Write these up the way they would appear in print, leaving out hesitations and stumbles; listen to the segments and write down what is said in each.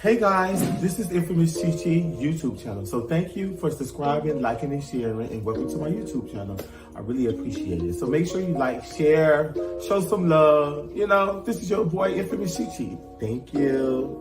Hey guys, this is Infamous Chi YouTube channel. So thank you for subscribing, liking, and sharing, and welcome to my YouTube channel. I really appreciate it. So make sure you like, share, show some love. You know, this is your boy Infamous Chi. Thank you.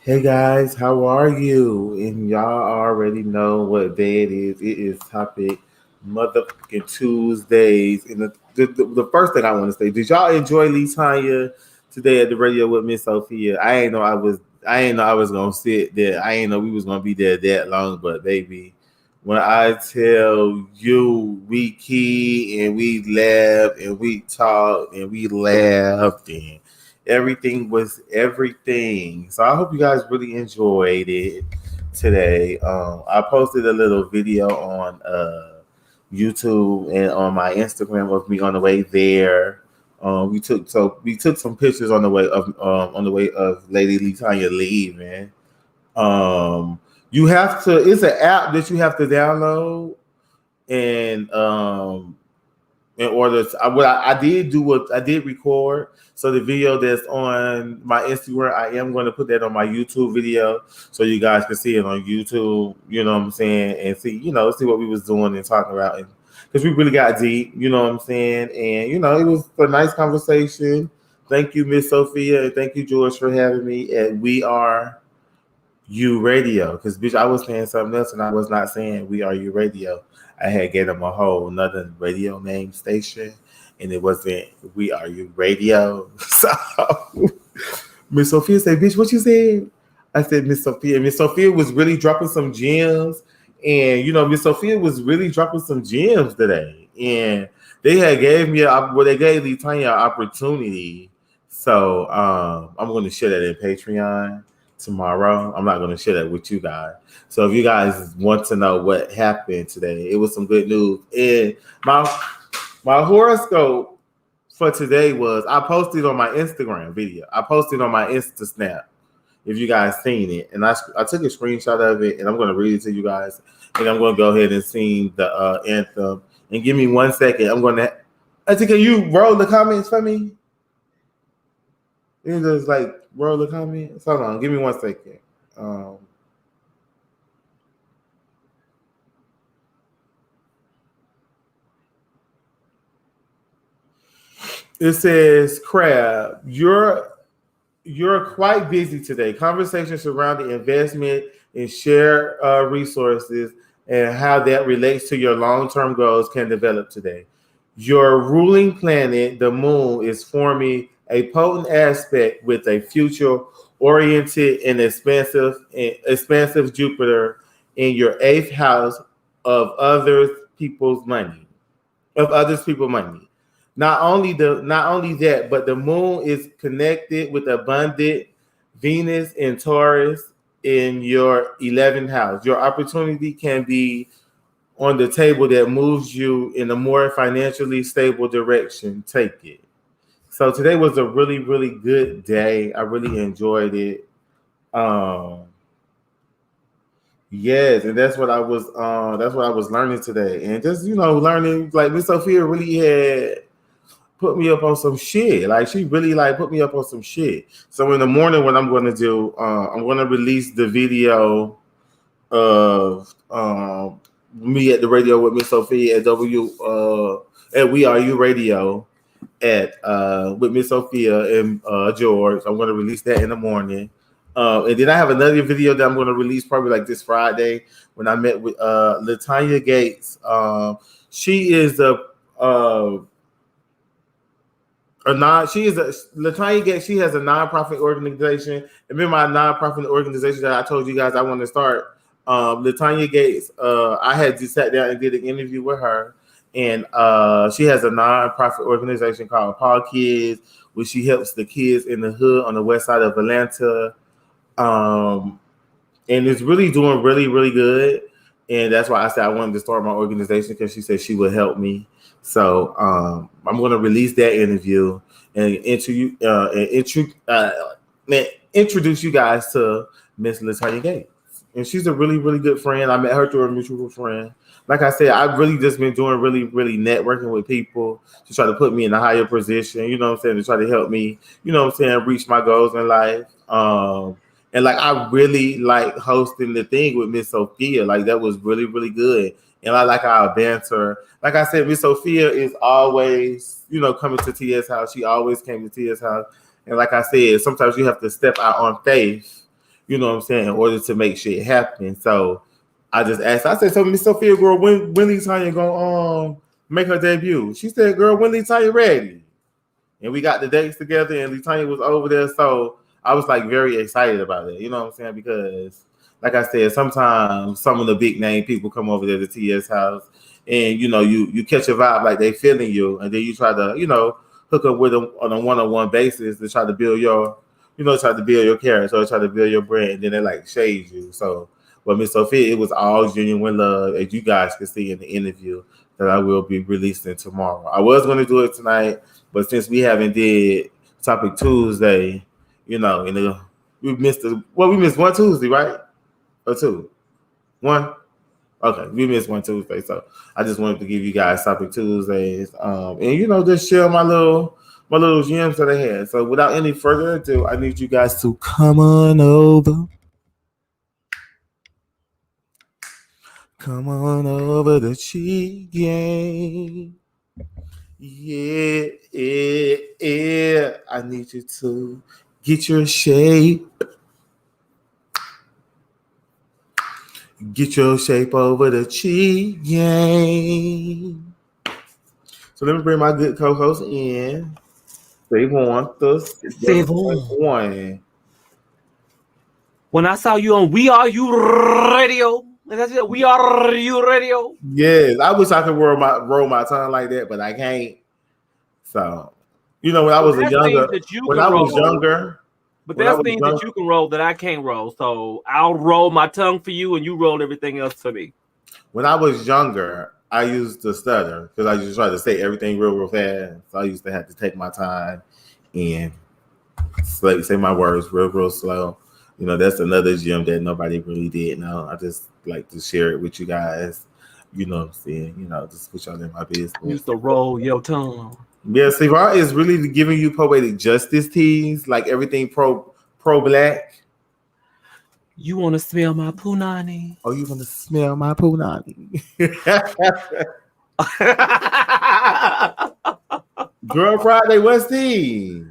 Hey guys, how are you? And y'all already know what day it is. It is topic motherfucking Tuesdays. And the first thing I want to say, did y'all enjoy Lee Tanya today at the radio with Miss Sophia? I ain't know I was gonna sit there. I ain't know we was gonna be there that long, but baby, when I tell you we key and we laughed and we talked and we laughed and everything was everything. So I hope you guys really enjoyed it today. I posted a little video on YouTube and on my Instagram of me on the way there. We took some pictures on the way of Lady Latanya leaving. You have to. It's an app that you have to download, and in order to, I did do what I did record. So the video that's on my Instagram, I am going to put that on my YouTube video so you guys can see it on YouTube. You know what I'm saying, and see what we was doing and talking about, and because we really got deep. You know what I'm saying, and it was a nice conversation. Thank you, Miss Sophia, and thank you, George, for having me at We Are You Radio. Because bitch, I was saying something else, and I was not saying We Are You Radio. I had gave them a whole another radio name station, and it wasn't We Are You Radio. So Miss Sophia said, "Bitch, what you said?" I said, "Miss Sophia." Miss Sophia was really dropping some gems, and Miss Sophia was really dropping some gems today. And they had gave me they gave Lee Tanya an opportunity. So I'm going to share that in Patreon tomorrow. I'm not going to share that with you guys. So if you guys want to know what happened today, it was some good news. And my horoscope for today was I posted on my Instagram video. I posted on my Insta Snap. If you guys seen it, and I took a screenshot of it, and I'm going to read it to you guys, and I'm going to go ahead and sing the anthem. And give me 1 second. I'm going to. I think, can you roll the comments for me? You just like roll the comments. Hold on, give me 1 second. It says, "Crab, you're quite busy today. Conversations surrounding investment and share resources and how that relates to your long-term goals can develop today. Your ruling planet, the moon, is forming a potent aspect with a future-oriented and expansive Jupiter in your eighth house of others people's money. Not only that, but the moon is connected with abundant Venus and Taurus in your 11th house. Your opportunity can be on the table that moves you in a more financially stable direction. Take it. So today was a really, really good day. I really enjoyed it. Yes, and that's what I was learning today. And just, learning, like Miss Sophia really had put me up on some shit. Like she really like put me up on some shit. So in the morning, what I'm going to do, I'm going to release the video of me at the radio with Miss Sophia at at We Are You Radio at with Miss Sophia and George. I'm going to release that in the morning. And then I have another video that I'm going to release probably like this Friday when I met with Latanya Gates. She is uh, a non. She is a Latanya Gates. She has a nonprofit organization. And in my nonprofit organization that I told you guys I want to start, Latanya Gates. I had just sat down and did an interview with her, and she has a nonprofit organization called Paul Kids, where she helps the kids in the hood on the west side of Atlanta. And it's really doing really, really good. And that's why I said I wanted to start my organization because she said she would help me. So I'm going to release that interview and introduce you guys to Miss Latanya Gates. And she's a really, really good friend. I met her through a mutual friend. Like I said, I've really just been doing really, really networking with people to try to put me in a higher position, you know what I'm saying, to try to help me, you know what I'm saying, reach my goals in life. And like I really like hosting the thing with Miss Sophia. Like that was really, really good. And I like our banter. Like I said, Miss Sophia is always, you know, coming to TS house. She always came to TS house. And like I said, sometimes you have to step out on faith, you know what I'm saying, in order to make shit happen. So I just asked, I said, so Miss Sophia, girl, when Latanya gonna make her debut? She said, girl, when Latanya ready? And we got the dates together and Latanya was over there. So I was like very excited about it, you know what I'm saying? Because like I said, sometimes some of the big name people come over there to TS house and you know, you catch a vibe like they feeling you, and then you try to, you know, hook up with them on a one-on-one basis to try to build your, you know, try to build your character, or try to build your brand, and then they like shade you. So but Miss Sophia, it was all genuine love, as you guys can see in the interview that I will be releasing tomorrow. I was going to do it tonight, but since we haven't did Topic Tuesday, you know, and we missed one Tuesday, right? Or two? One? Okay, we missed one Tuesday. So I just wanted to give you guys Topic Tuesdays. And you know, just share my little gems that I had. So without any further ado, I need you guys to come on over. Come on over the cheat game. Yeah, yeah, yeah. I need you to get your shape. Get your shape over the cheat game. So let me bring my good co-host in. Savon, Savon. When I saw you on We Are You Radio, and that's it, We Are You Radio. Yes, I wish I could roll my tongue like that, but I can't. So, you know, when I was younger, but there's things that you can roll that I can't roll. So I'll roll my tongue for you, and you roll everything else for me. When I was younger, I used to stutter because I used to try to say everything real fast. So I used to have to take my time and say my words real slow. You know, that's another gem that nobody really did know. I just like to share it with you guys. You know what I'm saying? You know, just put y'all in my business. Used to roll your tongue. Yeah, Savon is really giving you poetic justice teas, like everything pro black. You want to smell my punani? Oh, you want to smell my punani? Girl Friday, what's the?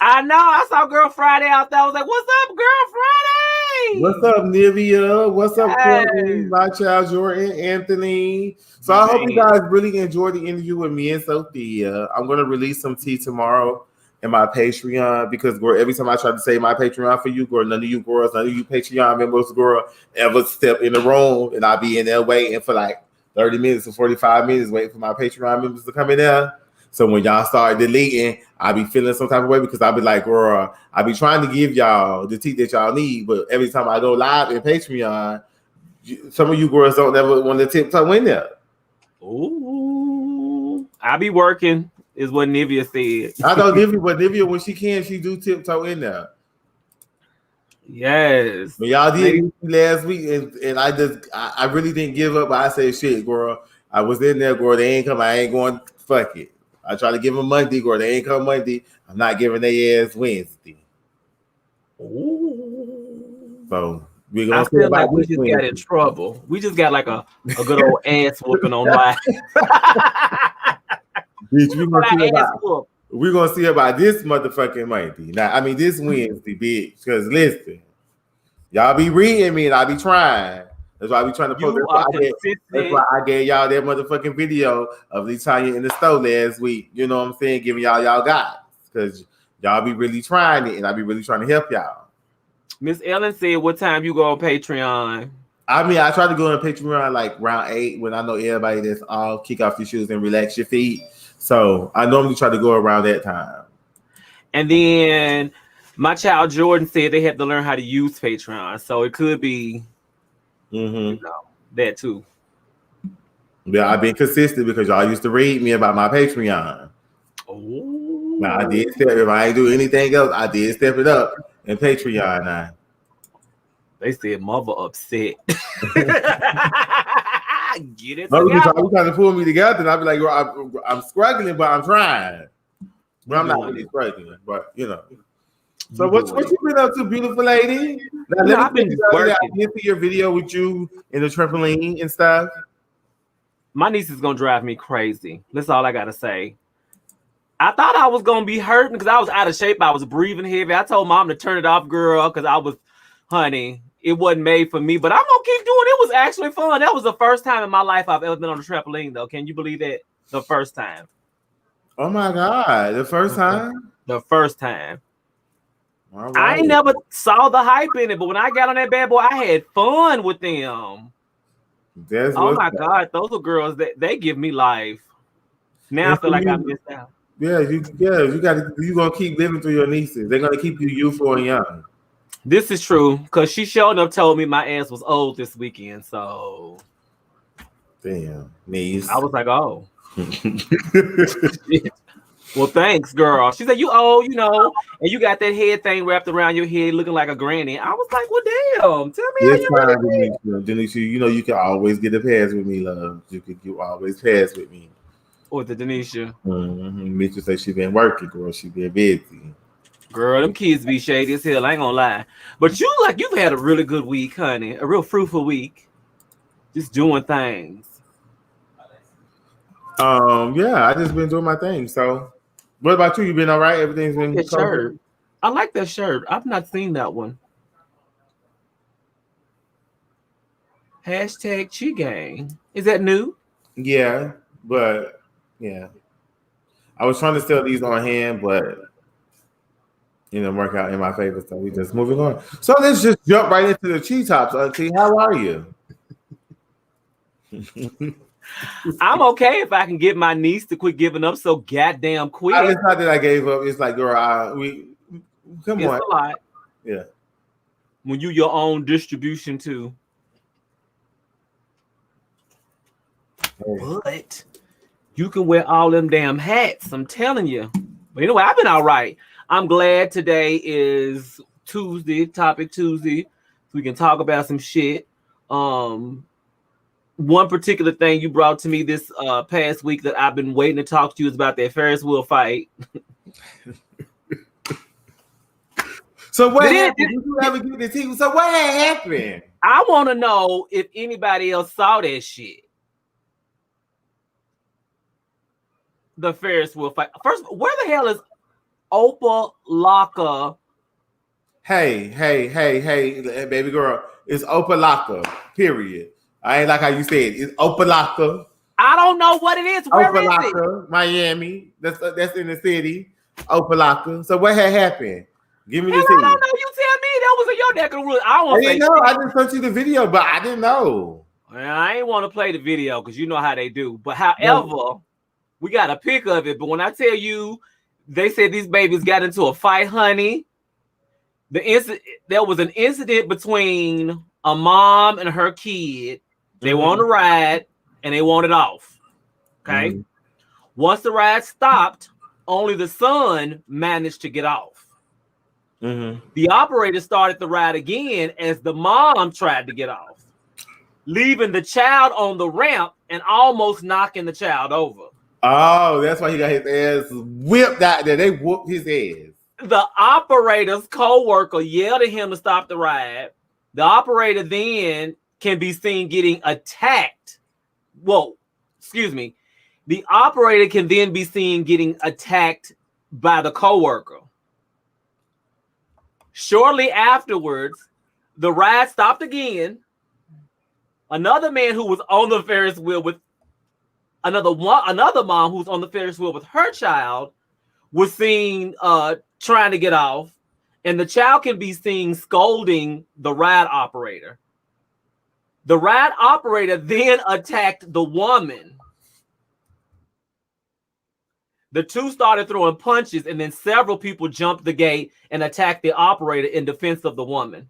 I know. I saw Girl Friday out there. I was like, what's up, Girl Friday? What's up, Nivea? What's up, Courtney, my child, Jordan, Anthony? So I hope you guys really enjoyed the interview with me and Sophia. I'm going to release some tea tomorrow in my Patreon because, girl, every time I try to say my Patreon for you, girl, none of you girls, none of you Patreon members, girl, ever step in the room, and I'll be in there waiting for like 30 minutes or 45 minutes waiting for my Patreon members to come in there. So when y'all start deleting, I be feeling some type of way because I be like, girl, I be trying to give y'all the tea that y'all need, but every time I go live in Patreon, some of you girls don't ever want to tiptoe in there. Ooh, I be working, is what Nivea said. I know Nivea, but Nivea, when she can, she do tiptoe in there. Yes. But y'all did last week, and I really didn't give up. But I said, shit, girl, I was in there, girl. They ain't come. I ain't going. Fuck it. I try to give them Monday, or they ain't come Monday. I'm not giving their ass Wednesday. Ooh. So we're gonna I see feel about like we this just got in Wednesday. trouble. We just got like a good old ass whooping on live. Bitch, we're gonna see about this motherfucking Monday. Now, I mean this Wednesday, bitch. Because listen, y'all be reading me and I be trying. That's why I be trying to post. You are consistent. That's why I gave y'all that motherfucking video of Latanya in the store last week. You know what I'm saying? Giving y'all guys. Because y'all be really trying it and I be really trying to help y'all. Miss Ellen said, what time you go on Patreon? I mean, I try to go on Patreon like round 8 when I know everybody that's all kick off your shoes and relax your feet. So I normally try to go around that time. And then my child Jordan said they have to learn how to use Patreon. So it could be that too. Yeah, I've been consistent because y'all used to read me about my Patreon. Oh. Now I did step, if I ain't do anything else, I did step it up in Patreon now. They said mother upset. Get it Mother be together. trying to pull me together, and I be like, I'm struggling, but I'm trying. But I'm not really struggling, but you know. So what you been up to, beautiful lady? Now let me tell you that I did see your video with you in the trampoline and stuff. My niece is gonna drive me crazy. That's all I gotta say. I thought I was gonna be hurting because I was out of shape. I was breathing heavy. I told mom to turn it off, girl, because I was, honey, it wasn't made for me. But I'm gonna keep doing it. It was actually fun. That was the first time in my life I've ever been on a trampoline, though. Can you believe that? The first time. Oh my God, the first time? The first time. All right. I ain't never saw the hype in it, but when I got on that bad boy, I had fun with them. Oh my God, those are girls that they give me life. Now I feel like I missed out. Yeah, you gonna keep living through your nieces. They're gonna keep you youthful and young. This is true because she showed up told me my ass was old this weekend. So damn, niece. I was like, oh. Well, thanks, girl. She said, you old, you know, and you got that head thing wrapped around your head looking like a granny. I was like, well, damn. Tell me how you really feel. Denisha, you know you can always get a pass with me, love. You always pass with me. Or the Denisha. Mitchell say she been working, girl. She been busy. Girl, them kids be shady as hell. I ain't gonna lie. But you've had a really good week, honey. A real fruitful week. Just doing things. Yeah, I just been doing my thing. So, what about you? You been all right? Everything's been shirt. I like that shirt. I've not seen that one. Hashtag Chi Gang. Is that new? Yeah, but yeah. I was trying to sell these on hand, but work out in my favor. So we just moving on. So let's just jump right into the Chi Tops. Auntie, how are you? I'm okay if I can get my niece to quit giving up so goddamn quick. It's not that I gave up. It's like, girl, come on. It's a lot. Yeah. When you your own distribution too. But you can wear all them damn hats. I'm telling you. But anyway, I've been all right. I'm glad today is Tuesday, Topic Tuesday. So we can talk about some shit. One particular thing you brought to me this past week that I've been waiting to talk to you is about that Ferris wheel fight. So what happened? Did you ever get the team? So what happened? I want to know if anybody else saw that shit. The Ferris wheel fight. First, where the hell is Opa-locka? Hey, baby girl. It's Opa-locka, period. I ain't like how you said it. It's Opa-locka. I don't know what it is. Where is it? Miami. That's in the city. Opa-locka. So what had happened? Give me the I don't know. You tell me. That was in your neck of the woods. I didn't know. I just sent you the video, but I didn't know. Well, I ain't want to play the video because you know how they do. But however, we got a pic of it. But when I tell you, they said these babies got into a fight, honey. There was an incident between a mom and her kid. They want to ride and they want it off. Okay. Once the ride stopped, only the son managed to get off. The operator started the ride again as the mom tried to get off, leaving the child on the ramp and almost knocking the child over. Oh, that's why he got his ass whipped out there. They whooped his ass. The operator's co-worker yelled at him to stop the ride. The operator then can be seen getting attacked. Whoa, excuse me. The operator can then be seen getting attacked by the co-worker. Shortly afterwards, the ride stopped again. Another man who was on the Ferris wheel with another mom who's on the Ferris wheel with her child was seen trying to get off, and the child can be seen scolding the ride operator. The ride operator then attacked the woman. The two started throwing punches, and then several people jumped the gate and attacked the operator in defense of the woman.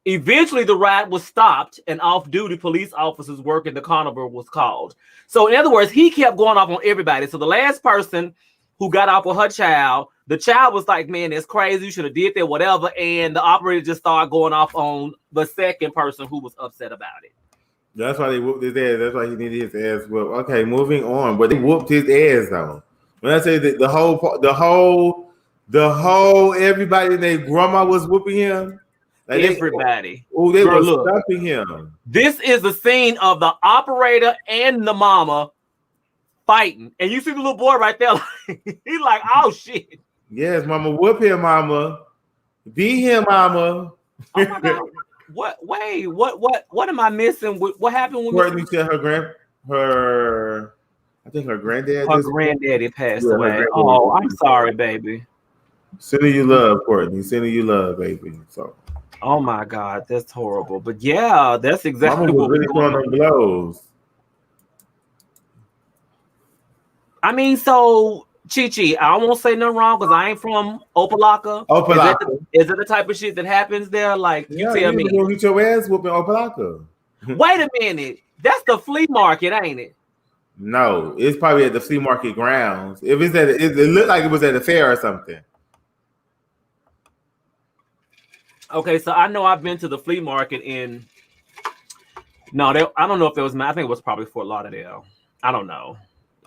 Eventually, the ride was stopped, and off-duty police officers working the carnival was called. So, in other words, he kept going off on everybody. So, the last person who got off with her child, the child was like, man, that's crazy. You should have did that, whatever. And the operator just started going off on the second person who was upset about it. That's why they whooped his ass. That's why he needed his ass whooped. Okay, moving on. But they whooped his ass though. When I say that the whole everybody and their grandma was whooping him. Like everybody. They were stopping him. This is the scene of the operator and the mama fighting. And you see the little boy right there. He's like, oh shit. Yes, mama, whoop him, mama. Beat him, mama. Oh my God. What am I missing? What happened when Courtney said her granddaddy passed away. Oh, I'm sorry, baby. Sending you love, Courtney. Sending you love, baby. So oh my God, that's horrible. But yeah, that's exactly Mama was really throwing them blows. I mean, so Chi, I won't say nothing wrong because I ain't from Opalaka. Is it the type of shit that happens there? Like, you tell me. You get your ass whooping Opalaka. Wait a minute. That's the flea market, ain't it? No, it's probably at the flea market grounds. If it's it looked like it was at a fair or something. Okay, so I know I've been to the flea market in. No, I don't know if it was. I think it was probably Fort Lauderdale. I don't know.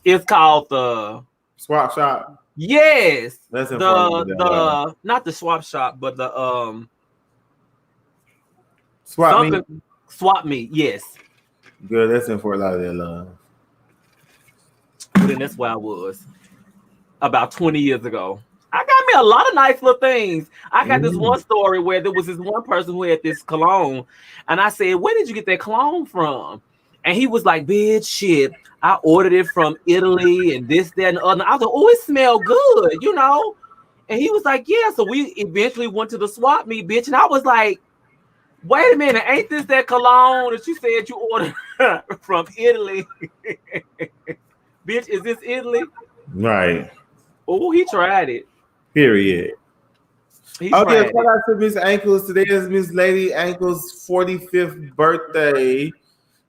It's called the Swap Shop. Yes, that's the not the swap shop, but the swap meet. Yes, good. That's in Fort Lauderdale, love. But then that's where I was about 20 years ago. I got me a lot of nice little things. I got this one story where there was this one person who had this cologne, and I said, "Where did you get that cologne from?" And he was like, "Bitch, shit, I ordered it from Italy and this, that, and the other." I was like, "Oh, it smelled good, you know?" And he was like, "Yeah." So we eventually went to the swap meet, bitch. And I was like, "Wait a minute, ain't this that cologne that you said you ordered from Italy?" Bitch, is this Italy? Right. Oh, he tried it. Period. Okay, shout out to Miss Ankles. Today is Miss Lady Ankles' 45th birthday.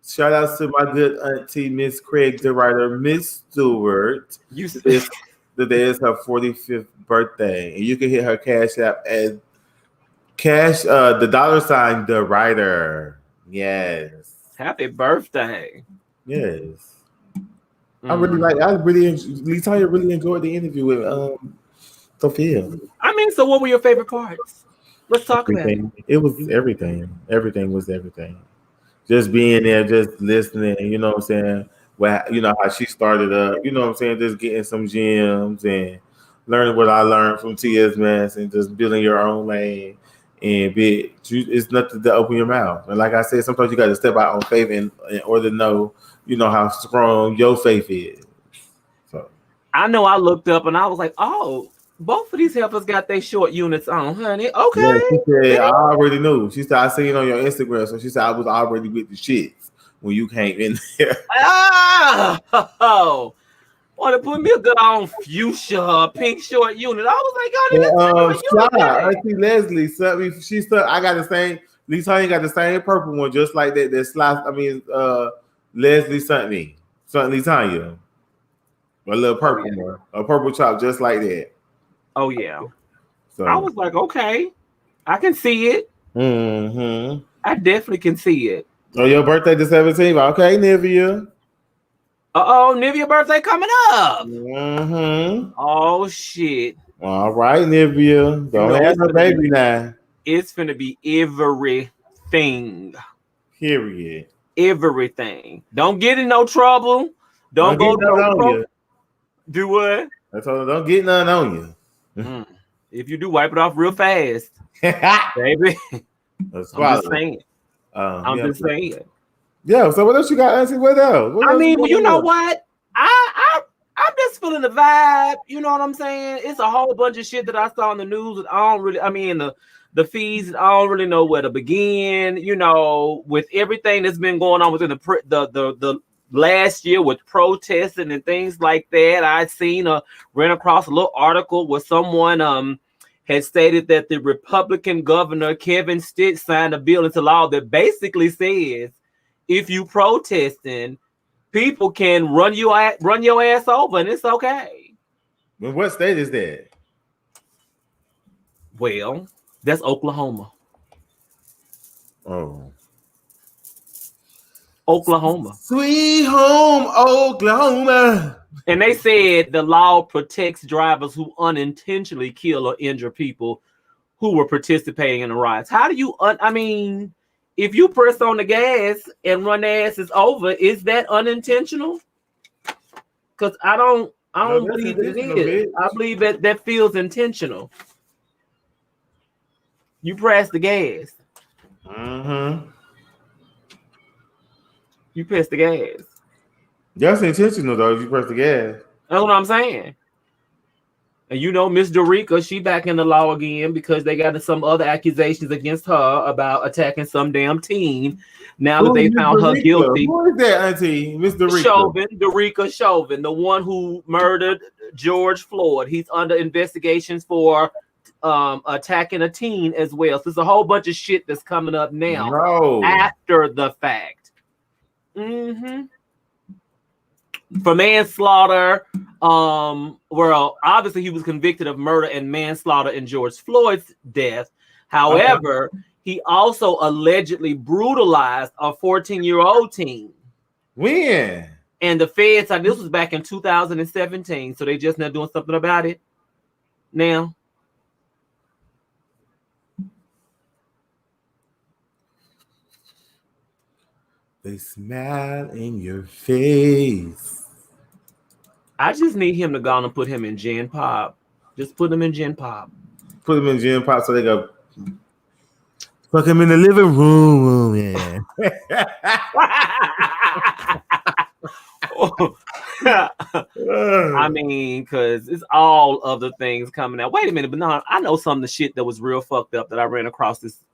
Shout out to my good auntie, Miss Craig, the writer, Miss Stewart. Today is her 45th birthday. And you can hit her cash app at the $, the writer. Yes. Happy birthday. Yes. Latonya really enjoyed the interview with Sophia. I mean, so what were your favorite parts? Let's talk about it. It was everything. Everything was everything. Just being there, just listening, you know what I'm saying? Well, you know how she started up, you know what I'm saying? Just getting some gems and learning what I learned from Tia's mess and just building your own lane. And it's nothing to open your mouth. And like I said, sometimes you got to step out on faith in order to know, you know, how strong your faith is. So I know I looked up and I was like, oh, both of these helpers got their short units on, honey. Okay. Yeah, she said, I already knew. She said, I seen it on your Instagram. So she said, I was already with the shits when you came in there. Oh, want to put me a good on fuchsia pink short unit. I was like, Auntie Leslie sent me. I got the same. Latonya got the same purple one, just like that. Leslie sent me. Sent Latonya a little purple one, a purple chop, just like that. Oh yeah. So I was like, okay, I can see it. Mm-hmm. I definitely can see it. Oh, your birthday the 17th. Okay, Nivea. Uh-oh, Nivea birthday coming up. Mm-hmm. Oh shit. All right, Nivea. You Don't know have no baby now. it's finna be everything. Period. Everything. Don't get in no trouble. Don't Don't go get to none no on you. do what? I told her, don't get none on you. Mm. If you do, wipe it off real fast, baby. Let's I'm just swallow. saying. I'm Yeah. just saying. Yeah. So what else you got, Auntie? What else? What I else you mean, well, you know got? what? I'm just feeling the vibe. You know what I'm saying? It's a whole bunch of shit that I saw in the news that I don't really. I mean, the feeds. I don't really know where to begin. You know, with everything that's been going on within the last year with protesting and things like that. I seen ran across a little article where someone had stated that the Republican governor Kevin Stitt signed a bill into law that basically says if you protesting, people can run your ass over, and it's okay. What state is that? Well, that's Oklahoma. Oh. Oklahoma. Sweet home Oklahoma. And they said the law protects drivers who unintentionally kill or injure people who were participating in the riots. How do you, I mean, if you press on the gas and run their asses over, is that unintentional? Because I don't believe that it is. Bitch. I believe that feels intentional. You press the gas. Mm-hmm. You press the gas. That's intentional though. If you press the gas. That's what I'm saying. And you know, Miss Dorica, she back in the law again because they got some other accusations against her about attacking some damn teen. Now that Who they is Miss found her Dorica? guilty. Who is that, Auntie? Miss Dorica. Dorica Chauvin, the one who murdered George Floyd. He's under investigations for attacking a teen as well. So there's a whole bunch of shit that's coming up now after the fact. Mm-hmm. For manslaughter, well, obviously he was convicted of murder and manslaughter in George Floyd's death. However, he also allegedly brutalized a 14-year-old teen. When? And the feds, this was back in 2017, so they just not doing something about it now. They smile in your face. I just need him to go on and put him in Gen Pop. Just put him in Gen Pop. Put him in Gen Pop so they go fuck him in the living room, man. I mean, because it's all of the things coming out. Wait a minute, but no, I know some of the shit that was real fucked up that I ran across this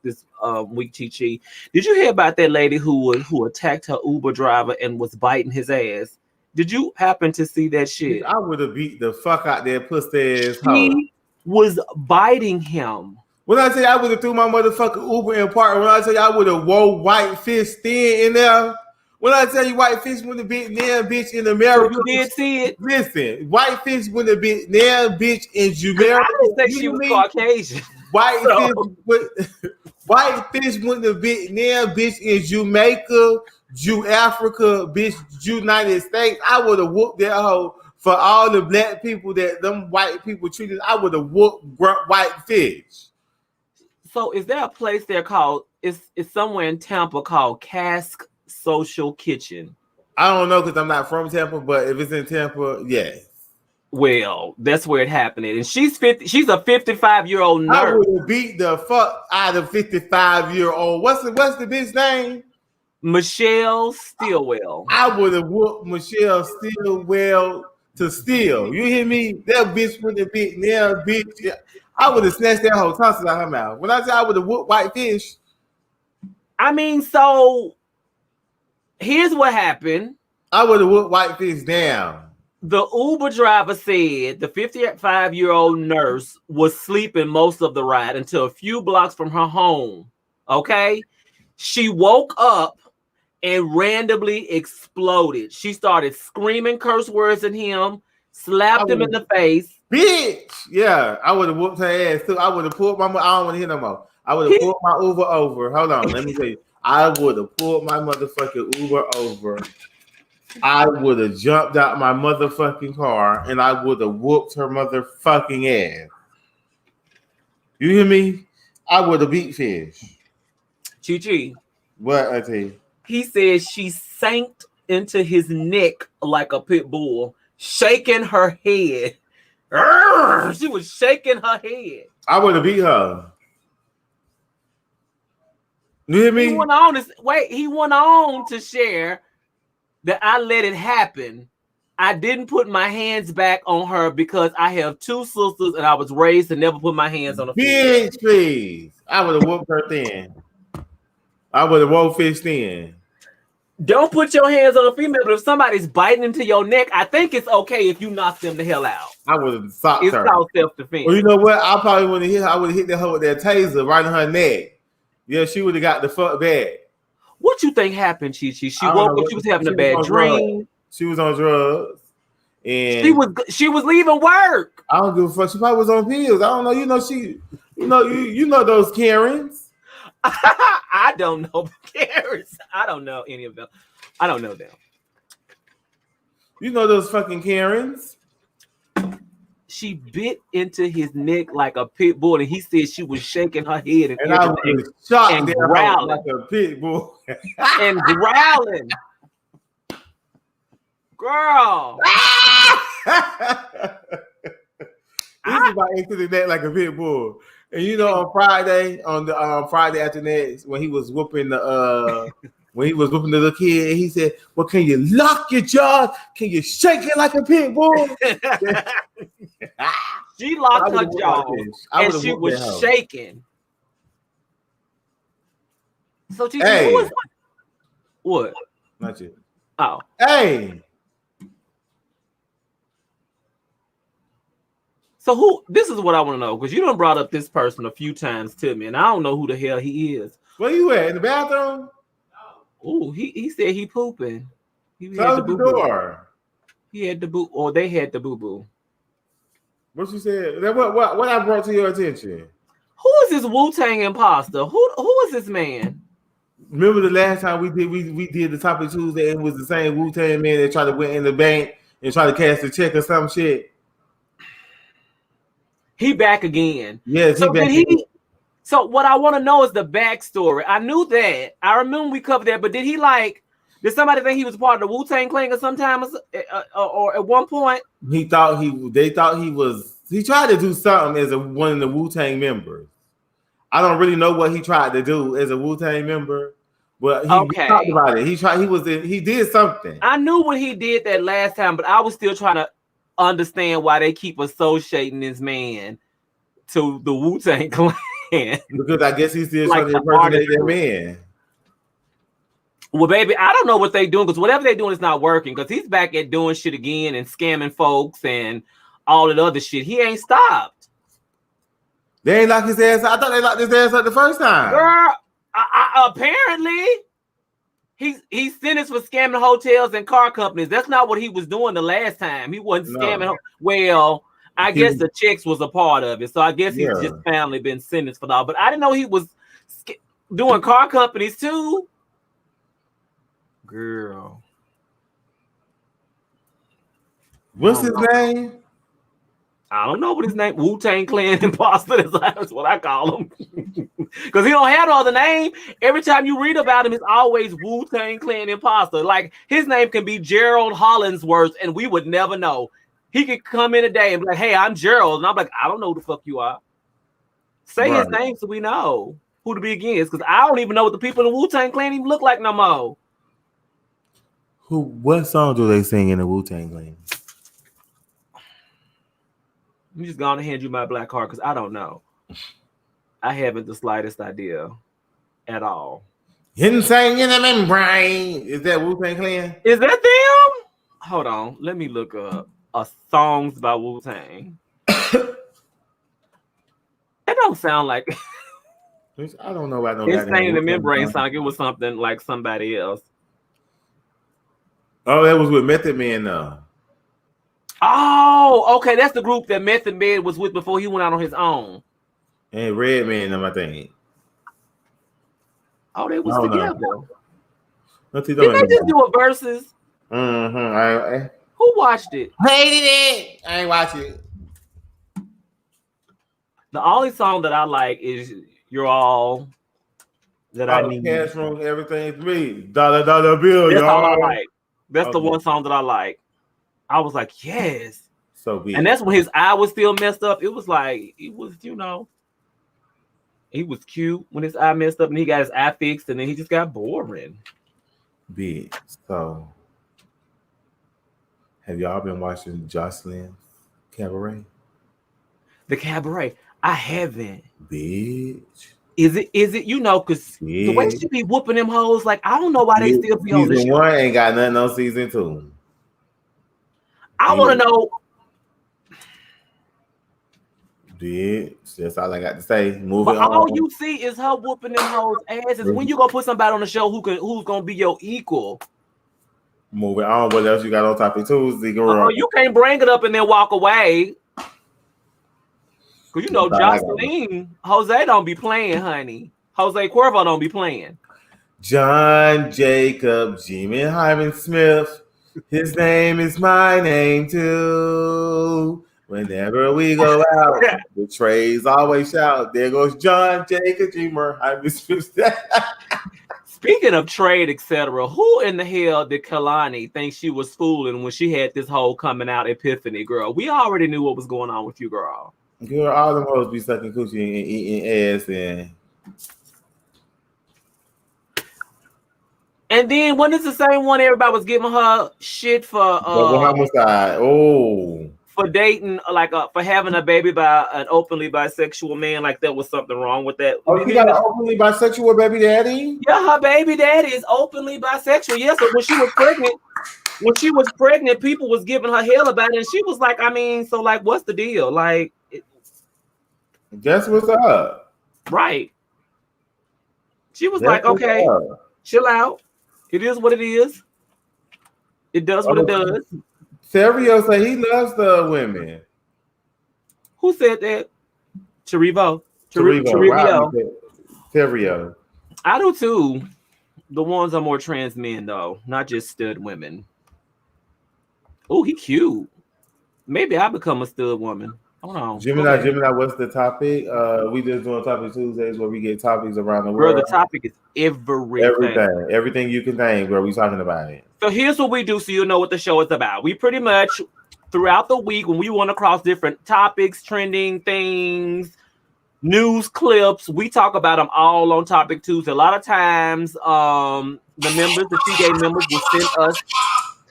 week. Chi. Did you hear about that lady who attacked her Uber driver and was biting his ass? Did you happen to see that shit? I would have beat the fuck out that pussy ass hoe. She was biting him. When I say I would have threw my motherfucking Uber in park, when I tell you I would have wore white fish thin in there. When I tell you white fish wouldn't have been there, bitch, in America. So you did see it? Listen, white fish wouldn't have been there, bitch, in Jamaica. I didn't say she was Caucasian. White fish wouldn't have been there, bitch, in Jamaica, Africa, bitch, United States. I would have whooped that hoe for all the black people that them white people treated. I would have whooped white fish. So is there a place there called, it's somewhere in Tampa called Cask Social Kitchen? I don't know because I'm not from Tampa, but if it's in Tampa, yes. Well, that's where it happened. And she's 50. She's a 55-year-old nurse. I would have beat the fuck out of 55-year-old. What's the bitch name? Michelle Stillwell. I would have whooped Michelle Stillwell to steal. You hear me? That bitch would have been there, bitch. I would have snatched that whole tonsils out her mouth. When I say I would have whooped white fish. I mean, so here's what happened. I would have whooped white fish down. The Uber driver said the 55-year-old nurse was sleeping most of the ride until a few blocks from her home. Okay? She woke up and randomly exploded. She started screaming curse words at him, slapped him in the face. Bitch! Yeah, I would have whooped her ass too. I would have pulled my, I don't want to hear no more. I would have pulled my Uber over. Hold on, let me tell you. I would have pulled my motherfucking Uber over. I would have jumped out my motherfucking car and I would have whooped her motherfucking ass. You hear me? I would have beat fish. Chi. What, Auntie? He said she sank into his neck like a pit bull, shaking her head. She was shaking her head. I would have beat her. You hear me? He went on to share that I let it happen. I didn't put my hands back on her because I have two sisters and I was raised to never put my hands on a female. Bitch, please. I would have whooped her then. I would have whooped fish then. Don't put your hands on a female, but if somebody's biting into your neck, I think it's okay if you knock them the hell out. I would have socked her. It's called self-defense. Well, you know what? I probably wouldn't hit her. I would have hit that her with that taser right in her neck. Yeah, she would have got the fuck back. What you think happened, Chi? She woke up. She was having a bad dream. She was on drugs, and she was leaving work. I don't give a fuck. She probably was on pills. I don't know. You know those Karens. I don't know Karens. I don't know any of them. I don't know them. You know those fucking Karens. She bit into his neck like a pit bull, and he said she was shaking her head and I was shocked and growling like a pit bull and growling. Girl, this is about into the neck like a pit bull. And you know, on the Friday after next, when he was whooping the little kid, he said, "Well, can you lock your jaw? Can you shake it like a pit bull?" She locked her jaw and she was shaking. So, hey, what? Not you. Oh, hey. So this is what I want to know, because you done brought up this person a few times to me, and I don't know who the hell he is. Where you at? In the bathroom? Oh, he said he pooping. Close the door. He had the boo, or they had the boo-boo. What you said? What I brought to your attention? Who is this Wu-Tang imposter? Who is this man? Remember the last time we did the Topic Tuesday, and it was the same Wu-Tang man that tried to went in the bank and try to cash the check or some shit? He back again. Yes, so So what I want to know is the backstory. I knew that. I remember we covered that, but did somebody think he was part of the Wu-Tang Clan or sometime or at one point? They thought he was. He tried to do something as one of the Wu-Tang members. I don't really know what he tried to do as a Wu-Tang member, but he talked about it. He did something. I knew when he did that last time, but I was still trying to understand why they keep associating this man to the Wu-Tang Clan. Because I guess he's still trying to impersonate that man. Well, baby, I don't know what they're doing, because whatever they're doing is not working, because he's back at doing shit again and scamming folks and all that other shit. He ain't stopped. They ain't locked his ass up. I thought they locked his ass up the first time. Girl, apparently he's sentenced for scamming hotels and car companies. That's not what he was doing the last time. He wasn't scamming. Well, I guess the checks was a part of it. So I guess he's just finally been sentenced for that. But I didn't know he was doing car companies too. Girl. What's his name? I don't know what his name. Wu-Tang Clan imposter. That's what I call him. Because he don't have no other name. Every time you read about him, it's always Wu-Tang Clan imposter. Like, his name can be Gerald Hollingsworth, and we would never know. He could come in today and be like, "Hey, I'm Gerald." And I'm like, "I don't know who the fuck you are." Say his name so we know who to be against. Because I don't even know what the people in the Wu-Tang Clan even look like no more. What song do they sing in the Wu-Tang Clan? I'm just going to hand you my black card because I don't know. I haven't the slightest idea at all. Insane in the membrane. Is that Wu-Tang Clan? Is that them? Hold on. Let me look up songs by Wu-Tang. It don't sound like... I don't know about no. Insane in the membrane sound like it was something like somebody else. Oh, that was with Method Man though. Oh, okay. That's the group that Method Man was with before he went out on his own. And Redman, I think. Oh, they was together. Didn't they just do a versus? Who watched it? Hated it. I ain't watching it. The only song that I like is "You're All That I Need." Cash room, everything's me. Dollar bill, That's all I y'all. like. That's the one song that I like. I was like, yes. So big. And that's when his eye was still messed up. It was like, it was, you know, he was cute when his eye messed up and he got his eye fixed and then he just got boring. Big. So, have y'all been watching Jocelyn's Cabaret? The Cabaret. I haven't. Bitch. Is it, you know, because the way she be whooping them hoes, like, I don't know why they still be on the show. Season 1 ain't got nothing on season 2. I want to know. Bitch, that's all I got to say. Moving on. All you see is her whooping them hoes asses. When you gonna put somebody on the show who's gonna be your equal? Moving on. What else you got on Topic Tuesday, girl? You can't bring it up and then walk away. Cause you know Jocelyn, Jose don't be playing, honey. Jose Cuervo don't be playing. John Jacob Jeeman Hyman Smith. His name is my name too. Whenever we go out, the trays always shout, there goes John Jacob Jeeman Hyman Smith. Speaking of trade, etc., who in the hell did Kalani think she was fooling when she had this whole coming out epiphany, girl? We already knew what was going on with you, girl. Girl, all them hoes be sucking coochie and eating ass and then when it's the same one, everybody was giving her shit for homicide. For dating, like for having a baby by an openly bisexual man, like there was something wrong with that. Oh, she got an openly bisexual baby daddy? Yeah, her baby daddy is openly bisexual. Yeah, so when she was pregnant, people was giving her hell about it, and she was like, I mean, so like, what's the deal? Like, guess what's up? Right. She was like, okay, chill out. It is what it is. It does what it does. Terrio said he loves the women. Who said that? Terrio. I do too. The ones are more trans men though, not just stud women. Oh, he cute. Maybe I become a stud woman. Hold on. Gemini, what's the topic? We just doing Topic Tuesdays where we get topics around the world. Bro, the topic is everything. Everything you can think, bro. We talking about it. So here's what we do so you know what the show is about. We pretty much, throughout the week, when we want to cross different topics, trending things, news clips, we talk about them all on Topic Tuesday. A lot of times, the CJ members will send us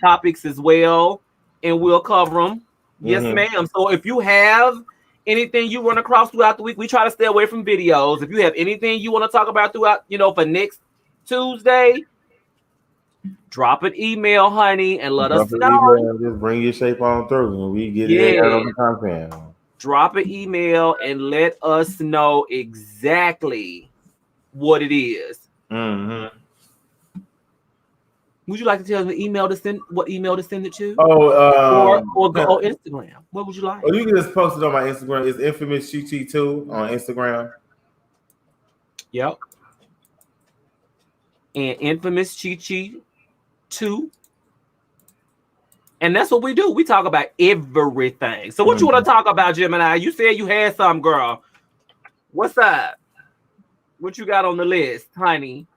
topics as well, and we'll cover them. Yes, ma'am. So if you have anything you run across throughout the week, we try to stay away from videos. If you have anything you want to talk about throughout, for next Tuesday, drop an email, honey, and let us know. Just bring your shape on through and we get it out on the content. Drop an email and let us know exactly what it is. Would you like to tell them what email to send it to? Or go on Instagram. What would you like? Oh, you can just post it on my Instagram. It's infamous Chi2 on Instagram. Yep. And infamous Chi2. And that's what we do. We talk about everything. So what you want to talk about, Gemini? You said you had some, girl. What's up? What you got on the list, honey?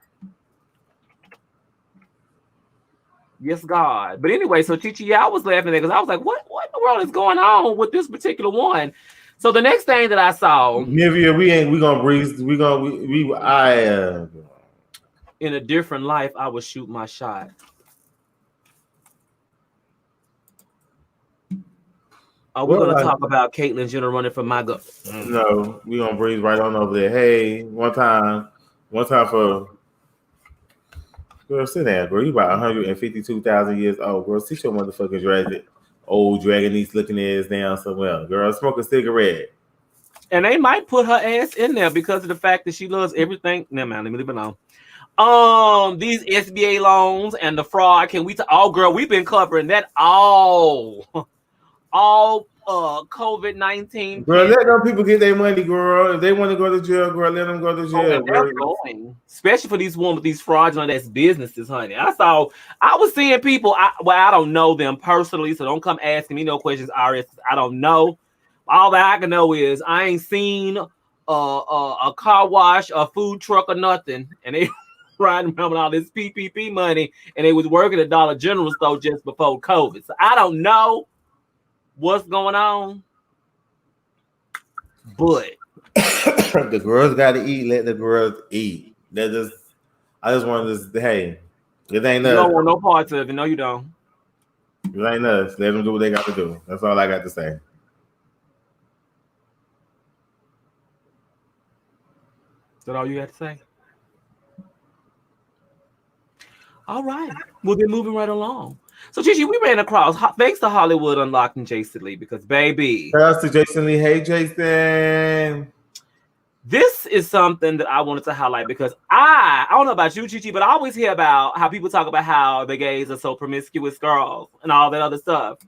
Yes, God. But anyway, so Chichi, I was laughing there because I was like, what in the world is going on with this particular one? So the next thing that I saw, Nivea, we gonna breeze. In a different life, I would shoot my shot. We're gonna talk about Caitlyn Jenner running for my gut. No, we gonna breeze right on over there. Hey, one time for. Girl, sit down, girl. You about 152,000 years old, girl. Sit your motherfucking old dragonese looking ass down somewhere. Girl, smoke a cigarette. And they might put her ass in there because of the fact that she loves everything. Never mind, let me leave it alone. These SBA loans and the fraud. Can we girl, we've been covering that all all COVID-19 Girl, let them people get their money, girl. If they want to go to jail, girl, let them go to Oh, jail, and they're girl. going, especially for these women with these fraudulent ass businesses, honey. I was seeing people. I don't know them personally, so don't come asking me no questions, RS. I don't know. All that I can know is I ain't seen a car wash, a food truck, or nothing, and they riding around with all this PPP money, and they was working at Dollar General store just before COVID. So I don't know what's going on, but The girls got to eat. Let the girls eat. I just wanted to. Hey, it ain't you don't us. want no parts of it. No, you don't. It ain't us. Let them do what they got to do. That's all I got to say. Is that all you got to say? All right. Well, then moving right along. So, Gigi, we ran across, thanks to Hollywood Unlocking Jason Lee, because, baby, Shout out to Jason Lee. Hey, Jason. this is something that I wanted to highlight because I don't know about you, Gigi, but I always hear about how people talk about how the gays are so promiscuous girls and all that other stuff.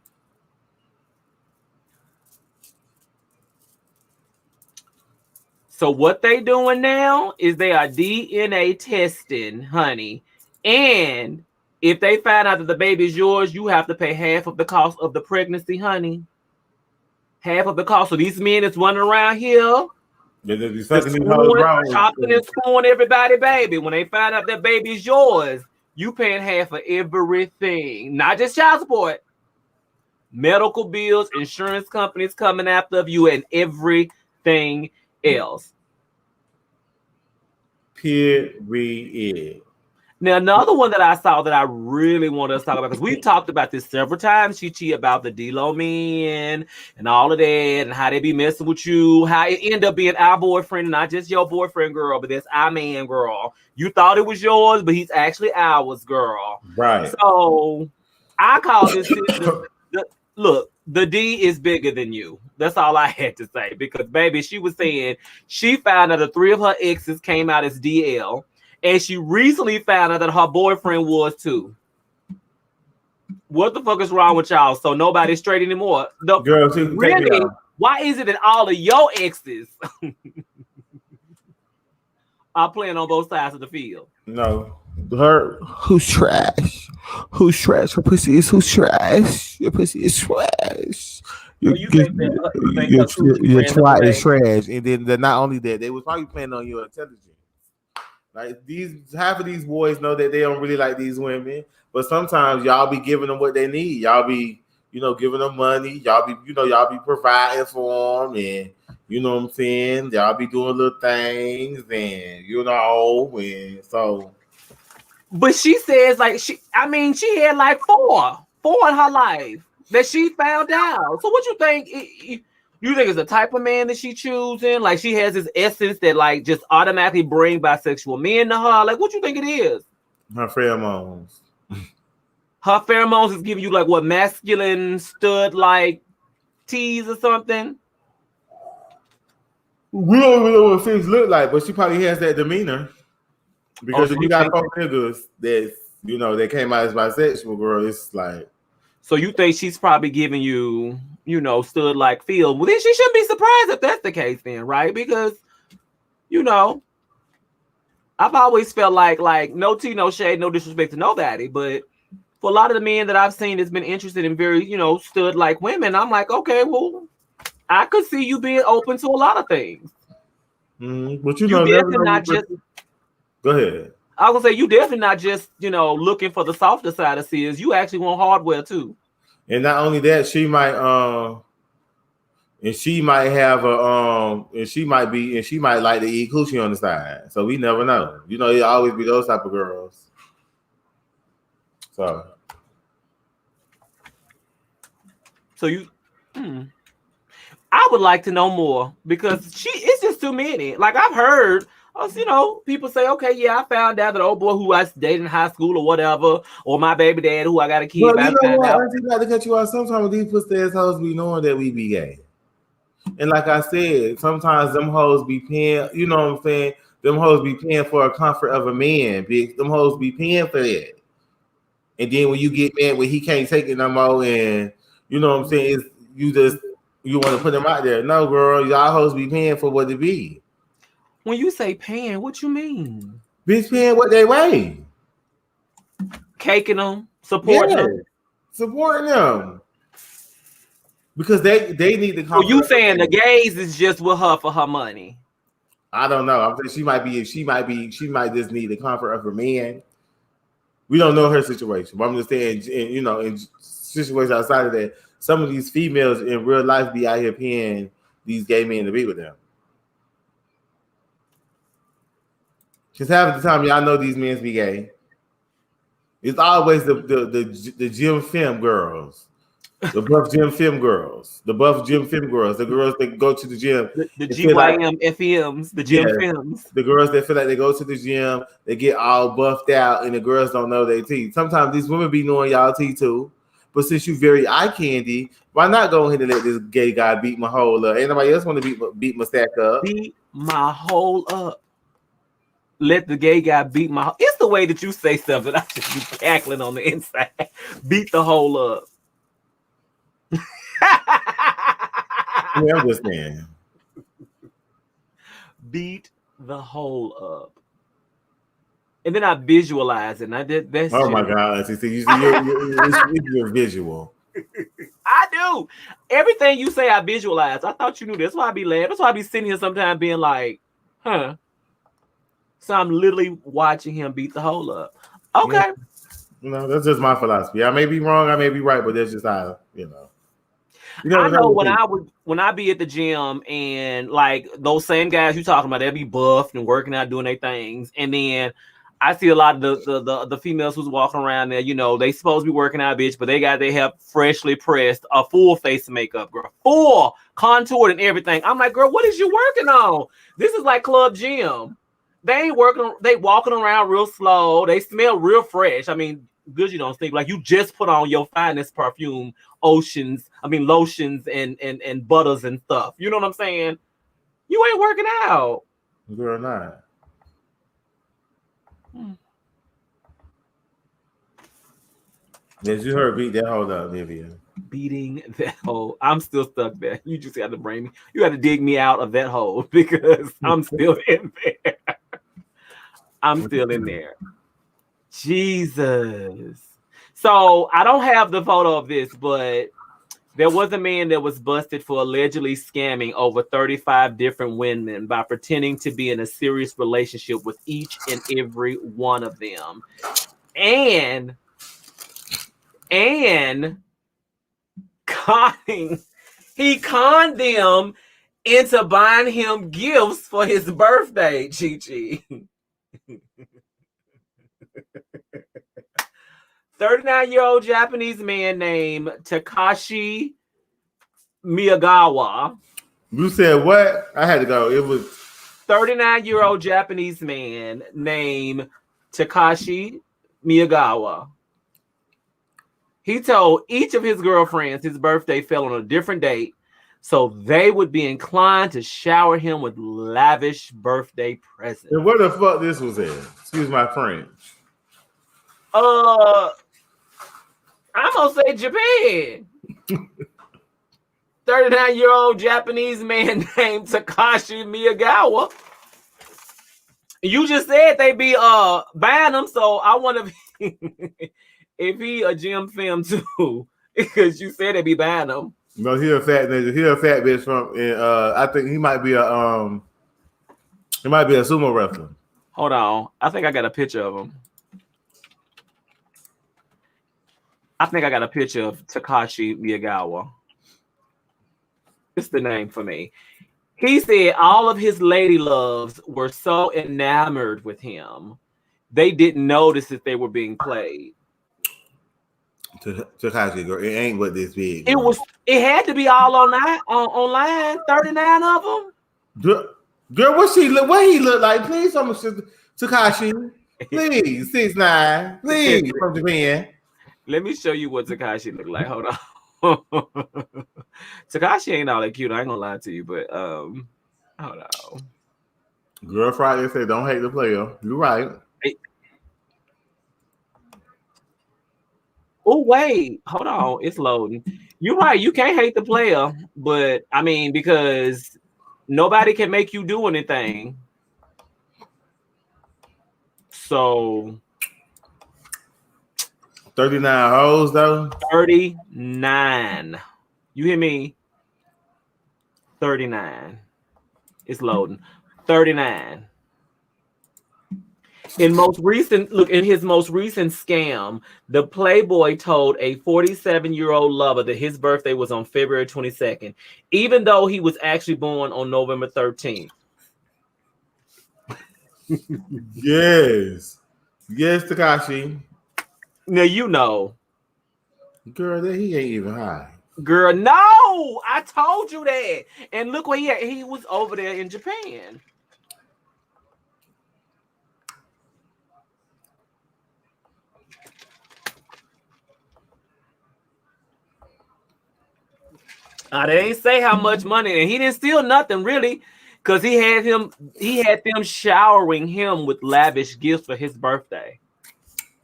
So what they doing now is they are DNA testing, honey. And if they find out that the baby is yours, you have to pay half of the cost of the pregnancy, honey. Half of the cost. So these men that's running around here, They just be sucking these hoes wrong. chopping and screwing everybody, baby. When they find out that baby is yours, you paying half of everything. Not just child support. Medical bills, insurance companies coming after you, and everything else. Period. Now, another one that I saw that I really want us to talk about, because we've talked about this several times, Chichi, about the D-Lo men and all of that, and how they be messing with you, how it end up being our boyfriend, not just your boyfriend, girl, but that's our man, girl. You thought it was yours, but he's actually ours, girl. Right. So I call this look, the D is bigger than you. That's all I had to say, because baby, she was saying she found out the 3 of her exes came out as DL. And she recently found out that her boyfriend was too. What the fuck is wrong with y'all? So nobody's straight anymore. Girl, she can take me out. Why is it that all of your exes are playing on both sides of the field? No. Her who's trash? Who's trash? Her pussy is who's trash? Your pussy is trash. Your twat is trash. And then not only that, they was probably playing on your intelligence. Like half of these boys know that they don't really like these women, but sometimes y'all be giving them what they need. Y'all be, giving them money. Y'all be providing for them, and you know what I'm saying. Y'all be doing little things, and so. But she says she had like four in her life that she found out. So what you think? You think it's the type of man that she choosing? Like she has this essence that like just automatically bring bisexual men to her? Like what you think it is? Her pheromones. Her pheromones is giving you like what, masculine stud like tease or something? We don't even know what things look like, but she probably has that demeanor. Because if you got four niggas that that came out as bisexual, girl, it's like. So you think she's probably giving you, stud like feel? Well, then she shouldn't be surprised if that's the case, then, right? Because, I've always felt like no tea, no shade, no disrespect to nobody, but for a lot of the men that I've seen that's been interested in very, stud like women, I'm like, okay, well, I could see you being open to a lot of things. But you definitely not just. Go ahead. I was gonna say you definitely not just looking for the softer side of seals. You actually want hardware too. And not only that, she might have and she might like to eat coochie on the side. So we never know. It always be those type of girls. So you. I would like to know more because it's just too many. Like I've heard. People say, okay, yeah, I found out that old boy who I dated in high school or whatever, or my baby dad who I got a kid. But you know what? I just got to cut you out. Sometimes these pussy ass hoes be knowing that we be gay. And like I said, sometimes them hoes be paying, you know what I'm saying? Them hoes be paying for a comfort of a man. Them hoes be paying for that. And then when you get mad when he can't take it no more, and you know what I'm saying, you want to put them out there. No, girl, y'all hoes be paying for what it be. When you say paying, what you mean? Bitch paying what they weigh. Caking them, supporting Yeah, them. supporting them because they need the So you comfort. saying the gays is just with her for her money? I don't know. I'm saying she might just need the comfort of her man. We don't know her situation, but I'm just saying, in situations outside of that, some of these females in real life be out here paying these gay men to be with them. Because half the time, y'all know these men be gay. It's always the gym femme girls, the buff gym femme girls, the girls that go to the gym The and feel like, GYM FMs, the yeah, gym films. the girls that feel like they go to the gym, they get all buffed out, and the girls don't know their teeth. Sometimes these women be knowing y'all teeth too. But since you very eye candy, why not go ahead and let this gay guy beat my whole up? Ain't nobody else want to beat my stack up. Beat my hole up. Let the gay guy beat my. It's the way that you say stuff that I just be cackling on the inside. Beat the hole up. Yeah, I'm just saying. Beat the hole up. And then I visualize it. And I did that's Oh my just, God. You see, it's your visual. I do. Everything you say, I visualize. I thought you knew this. That's why I be laughing. That's why I be sitting here sometimes being like, huh. So I'm literally watching him beat the hole up. Okay. Yeah. No, that's just my philosophy. I may be wrong, I may be right, but that's just how, I know people. when I be at the gym and like those same guys you talking about, they'll be buffed and working out, doing their things, and then I see a lot of the females who's walking around there. They supposed to be working out, bitch, but they got their hair freshly pressed, a full face of makeup, girl, full contoured and everything. I'm like, girl, what is you working on? This is like club gym. They ain't working. They walking around real slow. They smell real fresh. I mean, good you don't stink. Like you just put on your finest perfume, lotions and butters and stuff. You know what I'm saying? You ain't working out. Girl, not. Yes, you heard beat that hold up, Vivian. Beating that hole. I'm still stuck there. You just got to bring me. You got to dig me out of that hole because I'm still in there. I'm still in there. Jesus. So I don't have the photo of this, but there was a man that was busted for allegedly scamming over 35 different women by pretending to be in a serious relationship with each and every one of them. And he conned them into buying him gifts for his birthday, Chi. 39-year-old Japanese man named Takashi Miyagawa. You said what? I had to go. It was 39-year-old Japanese man named Takashi Miyagawa. He told each of his girlfriends his birthday fell on a different date, so they would be inclined to shower him with lavish birthday presents. and where the fuck this was at? Excuse my French. I'm gonna say Japan. 39-year-old Japanese man named Takashi Miyagawa. You just said they be buying them, so I wonder if he a gym film too, because you said they be buying them. No, he a fat nigga. He a fat bitch from. And I think he might be a sumo wrestler. Hold on, I think I got a picture of him. I think I got a picture of Takashi Miyagawa. It's the name for me. He said all of his lady loves were so enamored with him, they didn't notice that they were being played. Takashi, girl, it ain't what this big. Girl. It had to be all online. 39 of them. Girl, what he look like? Please, Takashi. Please, 6'9". Please, from Japan. Let me show you what Takashi look like. Hold on. Takashi ain't all that cute. I ain't gonna lie to you, but hold on. Girl Friday said, "Don't hate the player." You right. Oh, wait, hold on. It's loading. You're right. You can't hate the player, but I mean, because nobody can make you do anything. So 39 hoes though. 39. You hear me? 39. It's loading. 39. In his most recent scam, the Playboy told a 47-year-old lover that his birthday was on February 22nd, even though he was actually born on November 13th. Yes. Yes, Takashi. Now you know. Girl, that he ain't even high. Girl, no! I told you that. And look where he was over there in Japan. They ain't say how much money, and he didn't steal nothing really, because he had them showering him with lavish gifts for his birthday.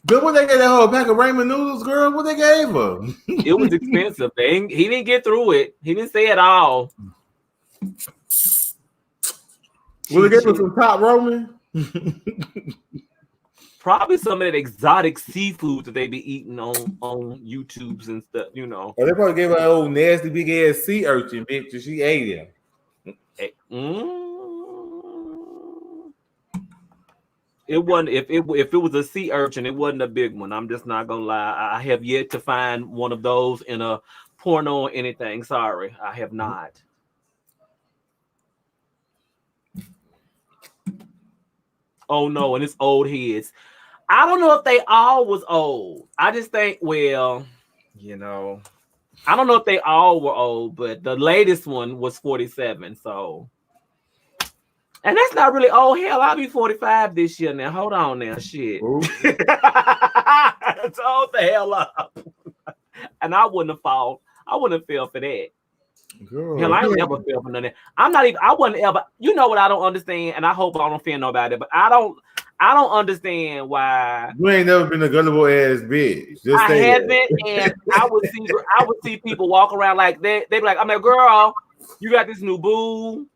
But what they get that whole pack of ramen noodles, girl? What they gave her? It was expensive. He didn't get through it. He didn't say it all. Will they give her some top ramen? Probably some of that exotic seafood that they be eating on YouTubes and stuff, you know. Or they probably gave her an old nasty big ass sea urchin, bitch, and she ate it. It wasn't if it was a sea urchin, it wasn't a big one. I'm just not gonna lie. I have yet to find one of those in a porno or anything. Sorry, I have not. Oh no, and it's old heads. I don't know if they all was old. I just think, well, you know, I don't know if they all were old, but the latest one was 47. So, and that's not really old. Hell, I'll be 45 this year now. Hold on now, shit. Hold the hell up. And I wouldn't have fell for that. Girl, hell, I ain't never fell for none of that. I wouldn't ever, you know what I don't understand, and I hope I don't offend nobody, but I don't understand why you ain't never been a gullible ass bitch. Just I haven't, and I would see people walk around like that. They be like, I'm like, girl, you got this new boo,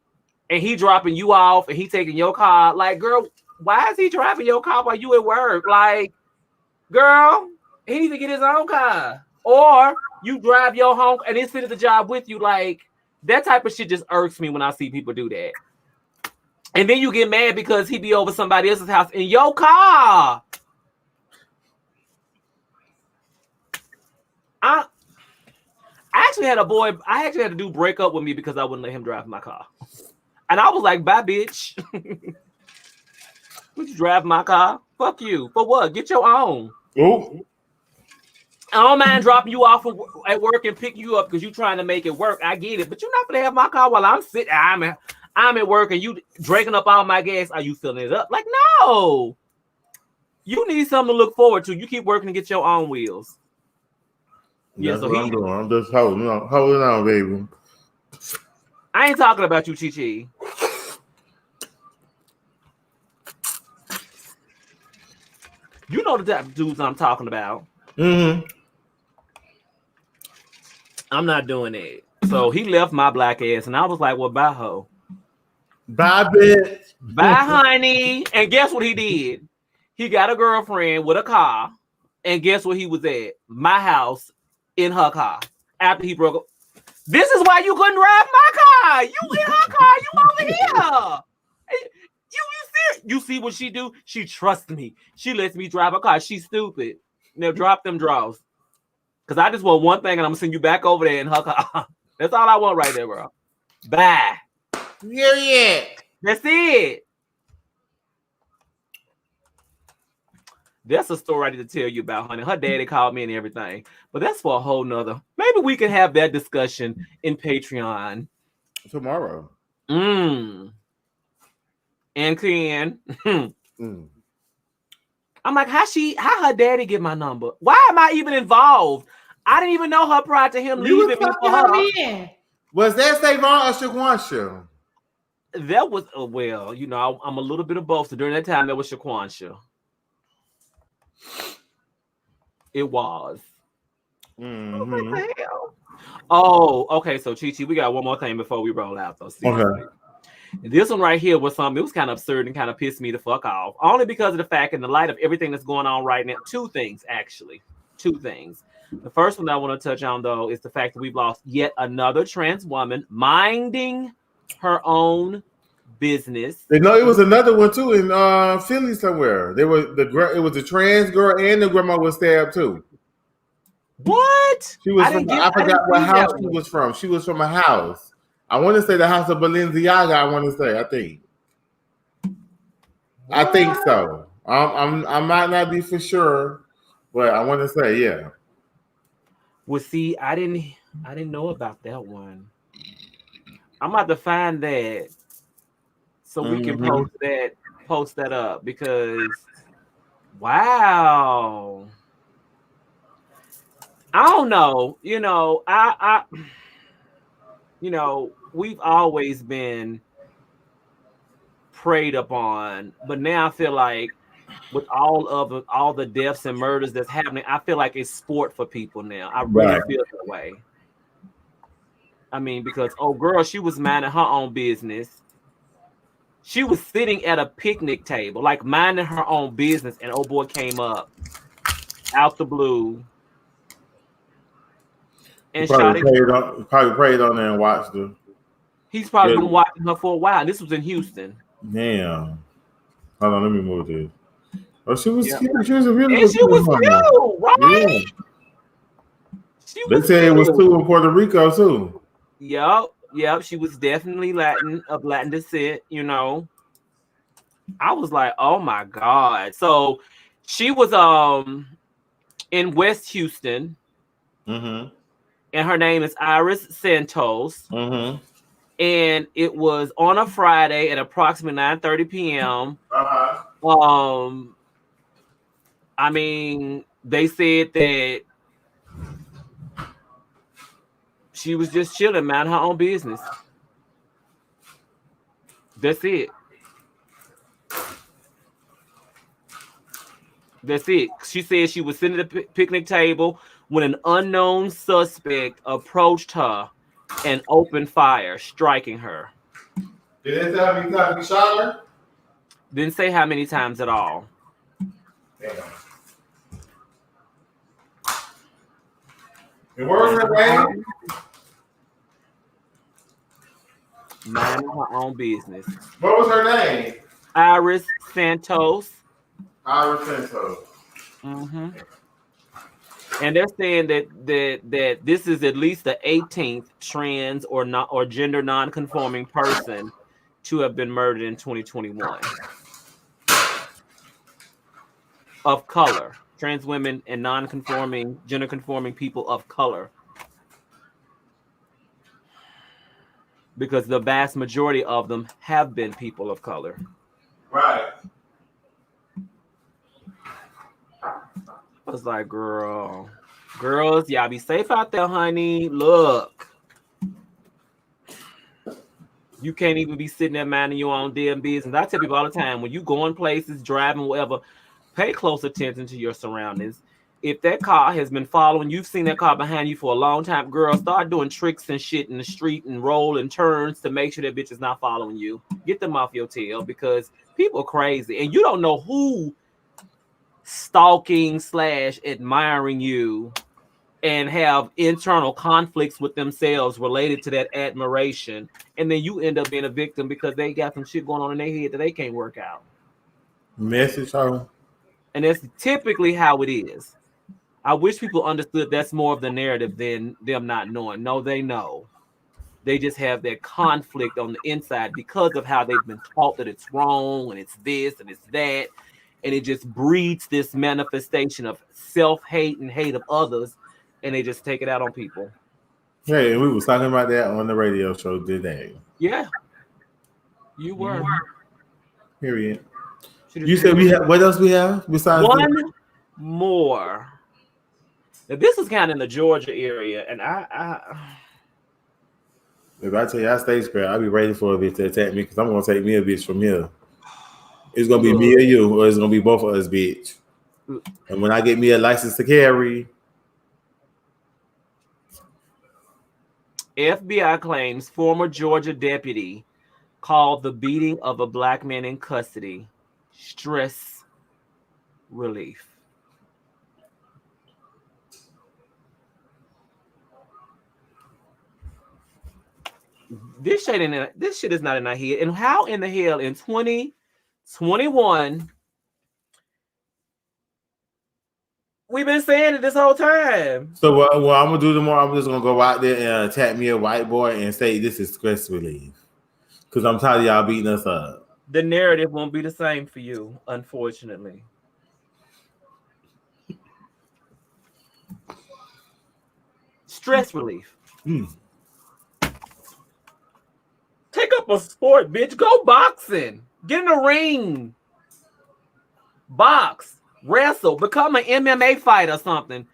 and he dropping you off, and he taking your car. Like, girl, why is he driving your car while you at work? Like, girl, he needs to get his own car, or you drive your home and then sit at the job with you. Like, that type of shit just irks me when I see people do that. And then you get mad because he be over somebody else's house in your car. I actually had a dude break up with me because I wouldn't let him drive my car. And I was like, bye, bitch. Would you drive my car? Fuck you. For what? Get your own. Oh. I don't mind dropping you off at work and pick you up because you're trying to make it work. I get it. But you're not going to have my car while I'm sitting. I'm at work and you drinking up all my gas. Are you filling it up? Like, no. You need something to look forward to. You keep working to get your own wheels. That's what I'm doing. I'm just holding on, baby. I ain't talking about you, Chi-Chi. You know the type of dudes I'm talking about. Mm-hmm. I'm not doing it. So he left my black ass, and I was like, well, bye, ho. Bye, bitch. Bye, honey. And guess what he did? He got a girlfriend with a car, and guess where he was at? My house in her car after he broke up. This is why you couldn't drive my car. You in her car. You over here. You see what she do? She trusts me. She lets me drive her car. She's stupid. Now drop them draws. Because I just want one thing, and I'm going to send you back over there in her car. That's all I want right there, bro. Bye. Yeah. That's it. That's a story I need to tell you about, honey. Her daddy called me and everything. But that's for a whole nother. Maybe we can have that discussion in Patreon. Tomorrow. And Ken. I'm like, how her daddy get my number? Why am I even involved? I didn't even know her prior to him leaving me for her. Was that Savon or Shaquansha? That was well, you know, I'm a little bit of both. So during that time, that was Shaquansha. It was. Mm-hmm. What the hell? Oh, okay. So Chi Chi, we got one more thing before we roll out though. Seriously. Okay. This one right here was something. It was kind of absurd and kind of pissed me the fuck off. Only because of the fact, in the light of everything that's going on right now. Two things, actually. Two things. The first one I want to touch on, though, is the fact that we've lost yet another trans woman minding her own business. You know, it was another one too in Philly somewhere. There was it was a trans girl and the grandma was stabbed too. What? She was from I I didn't forgot what see house that she one. was from. She was from a house. I want to say the house of Balenciaga. I want to say. I think What? so. I might not be for sure, but I want to say yeah. Well, see, I didn't know about that one. I'm about to find that so we can Mm-hmm. post that up because wow. I don't know. We've always been preyed upon, but now I feel like with all the deaths and murders that's happening, I feel like it's sport for people now. I really Right. feel that way. I mean, because oh girl, she was minding her own business. She was sitting at a picnic table, like minding her own business, and oh boy came up out the blue He and shot it. probably prayed on there and watched her. He's probably been Good. watching her for a while. This was in Houston. Damn. Hold on, let me move this. Oh, she was Yeah. cute. She was a really And good she was woman. cute, right? Yeah. She They was said it was cute. two in Puerto Rico too. Yep. She was definitely of Latin descent, I was like, oh my God. So she was in West Houston, Mm-hmm. and her name is Iris Santos. Mm-hmm. And it was on a Friday at approximately 9:30 p.m. Uh-huh. I mean, they said that she was just chilling, minding her own business. That's it. That's it. She said she was sitting at the picnic table when an unknown suspect approached her and opened fire, striking her. Did they say how many times he shot her? Didn't say how many times at all. Damn. And what was her name? Minding her own business. What was her name? Iris Santos. Iris Santos. Mm-hmm. And they're saying that this is at least the 18th trans or gender non-conforming person to have been murdered in 2021 of color, trans women and non-conforming gender conforming people of color, because the vast majority of them have been people of color. Right. I was like, girls, y'all be safe out there, honey. Look, you can't even be sitting there minding your own damn business. I tell people all the time, when you going places, driving, whatever, pay close attention to your surroundings. If that car has been following, you've seen that car behind you for a long time, girl, start doing tricks and shit in the street and roll and turns to make sure that bitch is not following you. Get them off your tail, because people are crazy and you don't know who stalking / admiring you and have internal conflicts with themselves related to that admiration, and then you end up being a victim because they got some shit going on in their head that they can't work out. Message her. And that's typically how it is. I wish people understood that's more of the narrative than them not knowing. No, they know. They just have that conflict on the inside because of how they've been taught that it's wrong and it's this and it's that. And it just breeds this manifestation of self-hate and hate of others, and they just take it out on people. Hey, we was talking about that on the radio show today. Yeah, you were. Period. You said we have. What else we have besides one more? Now, this is kind of in the Georgia area, and if I tell you I stay square, I'll be ready for a bitch to attack me because I'm gonna take me a bitch from here. It's gonna be me or you, or it's gonna be both of us, bitch. And when I get me a license to carry, FBI claims former Georgia deputy called the beating of a black man in custody stress relief. This shit is not in our head. And how in the hell in 2021 we've been saying it this whole time. So what I'm gonna do tomorrow? I'm just gonna go out there and attack me a white boy and say this is stress relief because I'm tired of y'all beating us up. The narrative won't be the same for you, unfortunately. Stress relief. Take up a sport, bitch. Go boxing. Get in the ring. Box. Wrestle. Become an MMA fighter or something.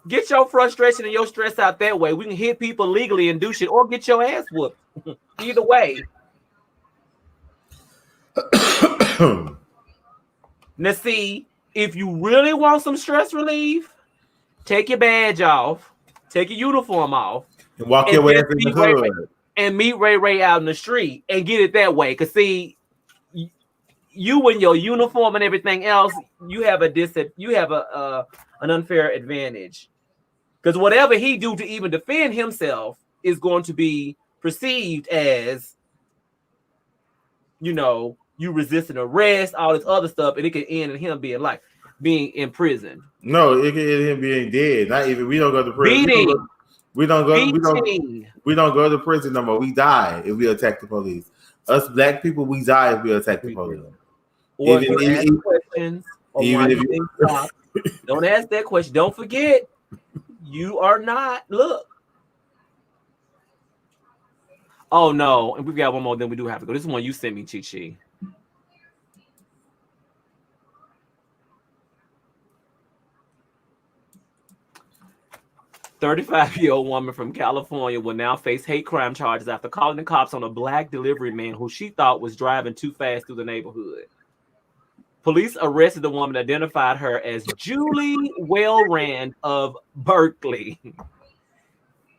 Get your frustration and your stress out that way. We can hit people legally and do shit, or get your ass whooped. Either way. Now, see, if you really want some stress relief, take your badge off, take your uniform off, and walk your way in the hood. And meet Ray Ray out in the street and get it that way. Because, see, you and your uniform and everything else, you have an unfair advantage. Because whatever he do to even defend himself is going to be perceived as, you resisting arrest, all this other stuff, and it can end in him being imprisoned. No, it can end in him being dead. Not even we don't go to prison. Beating. We don't go to prison no more. We die if we attack the police. Us black people, we die if we attack the police. Or ask questions. Don't ask that question. Don't forget, you are not. Look. Oh no, and we've got one more. Then we do have to go. This is one you sent me, Chi. 35-year-old woman from California will now face hate crime charges after calling the cops on a black delivery man who she thought was driving too fast through the neighborhood. Police arrested the woman, identified her as Julie Wellrand of Berkeley.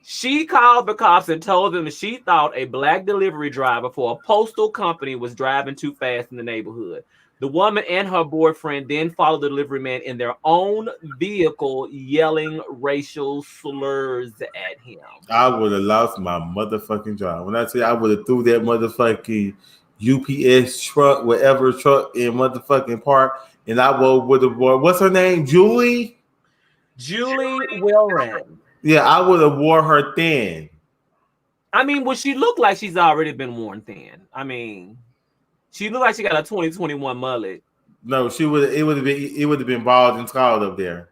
She called the cops and told them that she thought a black delivery driver for a postal company was driving too fast in the neighborhood. The woman and her boyfriend then followed the delivery man in their own vehicle, yelling racial slurs at him. I would have lost my motherfucking job. When I tell you, I would have threw that motherfucking UPS truck, whatever truck in motherfucking park, and I would have wore, what's her name? Julie Wellrand. Yeah, I would have wore her thin. I mean, well, she looked like she's already been worn thin. I mean, she looked like she got a 2021 mullet. No, she would. It would have been bald and tall up there.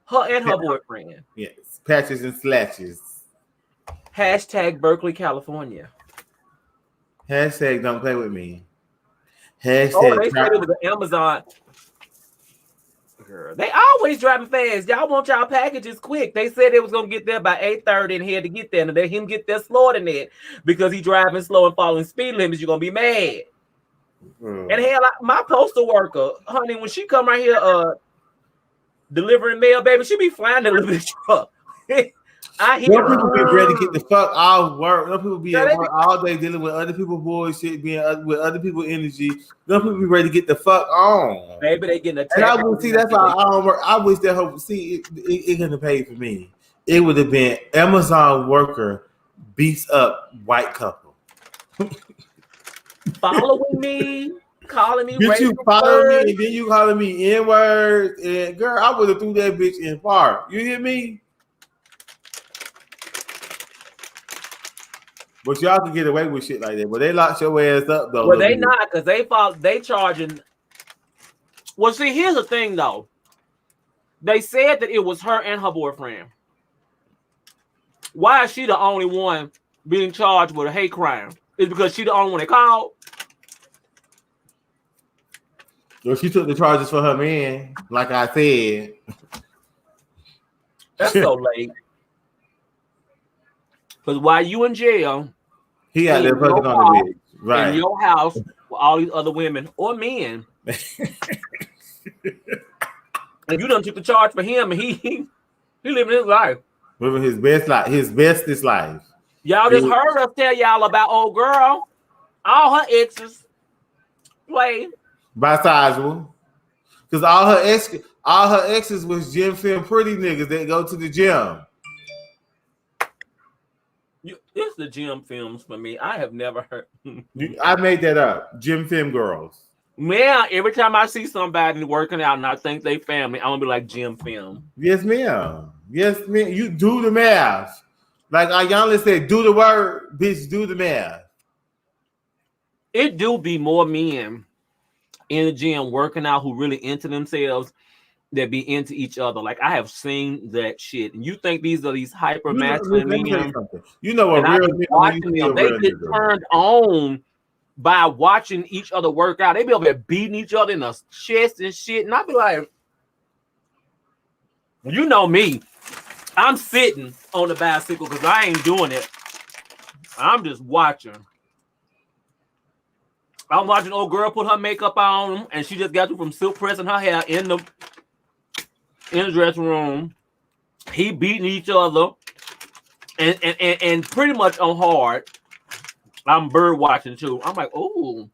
Her and her boyfriend. Yes, patches and slashes. Hashtag Berkeley, California. Hashtag don't play with me. Hashtag. Oh, they said it was an Amazon. Girl, they always driving fast. Y'all want y'all packages quick. They said they was gonna get there by 8:30 and he had to get there, and let him get there slower than that because he driving slow and following speed limits. You're gonna be mad. And hell, my postal worker, honey, when she come right here, delivering mail, baby, she be flying that little bit truck. I hear some people be ready to get the fuck out of work. Some people be at work all day dealing with other people's bullshit, being with other people's energy. Some people be ready to get the fuck on. Maybe they getting attacked. And I would see that's why I don't work. I wish that hope it couldn't have paid for me. It would have been Amazon worker beats up white couple. Following me, calling me. Bitch, you follow me, and then you calling me N-word. And girl, I would have threw that bitch in park. You hear me? But y'all can get away with shit like that. But they locked your ass up though. Well, they not, because they charging. Well, see, here's the thing though. They said that it was her and her boyfriend. Why is she the only one being charged with a hate crime? Is because she the only one they called? Well, she took the charges for her man, like I said. That's so late. Because while you in jail, he out there fucking on the bitch. Right. In your house with all these other women or men. And you done took the charge for him, and he living his life. Living his best life, his bestest life. Y'all just heard us tell y'all about old girl. All her exes play bisexual. Because all her exes was gym film pretty niggas that go to the gym. It's the gym films for me. I have never heard. I made that up. Gym film girls. Man, every time I see somebody working out and I think they family, I'm gonna be like gym film. Yes, ma'am. Yes, ma'am. You do the math. Like Ayala said, do the word, bitch, do the math. It do be more men in the gym working out who really into themselves that be into each other. Like I have seen that shit. And you think these are these hyper masculine men? You know what real men watching them, they get turned on by watching each other work out. They be over there beating each other in the chest and shit. And I be like, you know me. I'm sitting on the bicycle because I ain't doing it. I'm just watching. I'm watching old girl put her makeup on and she just got through from silk pressing her hair in the dressing room. He beating each other and pretty much on hard. I'm bird watching too. I'm like, oh.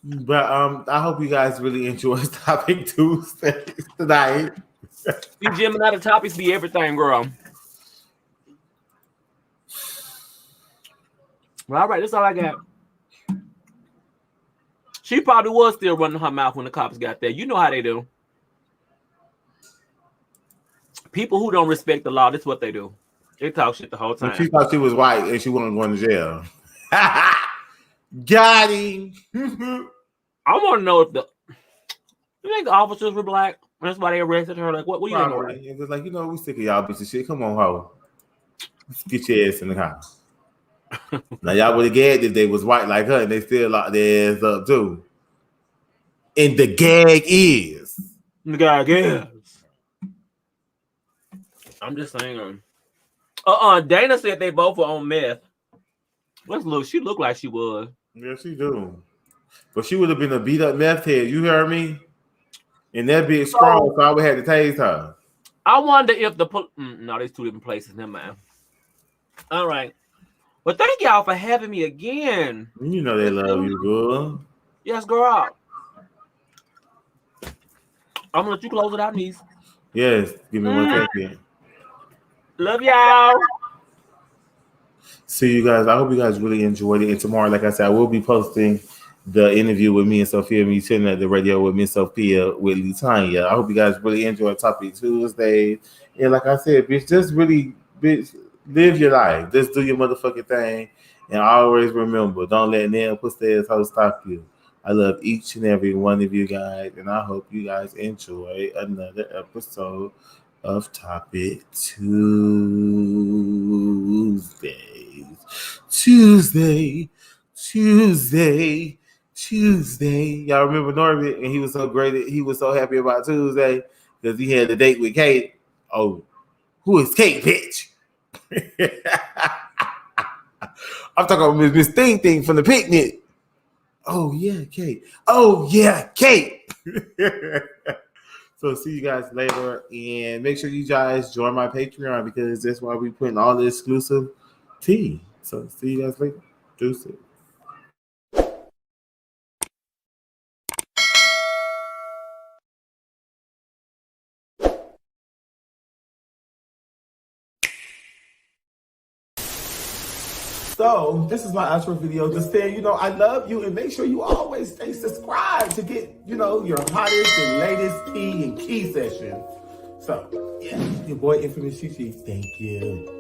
But I hope you guys really enjoy Topic Tuesday tonight. See, Gemini, the topics be everything, girl. Well, all right, that's all I got. She probably was still running her mouth when the cops got there. You know how they do. People who don't respect the law, that's what they do. They talk shit the whole time. She thought she was white and she wasn't going to jail. Got him. I want to know if you think the officers were black? That's why they arrested her. Like, what do you think? It was like, you know, we sick of y'all bitches shit. Come on, ho. Let's get your ass in the car. Now y'all would have gagged if they was white like her and they still locked their ass up too. And the gag is. The gag is. I'm just saying. Dana said they both were on meth. Let's look. She looked like she was. Yeah, she do. But she would have been a beat up meth head. You heard me? And that big strong, so I would have to tase her. I wonder if no, there's two different places. Never mind. All right. Well, thank y'all for having me again. You know they love you, girl. Yes, girl. I'm gonna let you close it out, niece. Yes, give me 1 second. Love y'all. See you guys. I hope you guys really enjoyed it. And tomorrow, like I said, I will be posting the interview with me and Sophia, me sitting at the radio with Miss Sophia with Litanya. I hope you guys really enjoy Topic Tuesday. And like I said, bitch, just really, bitch, live your life. Just do your motherfucking thing. And always remember, don't let nail pussy asshole stop you. I love each and every one of you guys. And I hope you guys enjoy another episode of Topic Tuesday. Y'all remember Norbit? And he was so great. He was so happy about Tuesday because he had a date with Kate. Oh, who is Kate, bitch? I'm talking about Miss Thing from the picnic. Oh, yeah, Kate. So see you guys later. And make sure you guys join my Patreon because that's why we putting all the exclusive tea. So see you guys later. Deuces. So this is my outro video. Just saying, I love you and make sure you always stay subscribed to get, your hottest and latest tea and key session. So yeah, your boy Infamous Chichi. Thank you.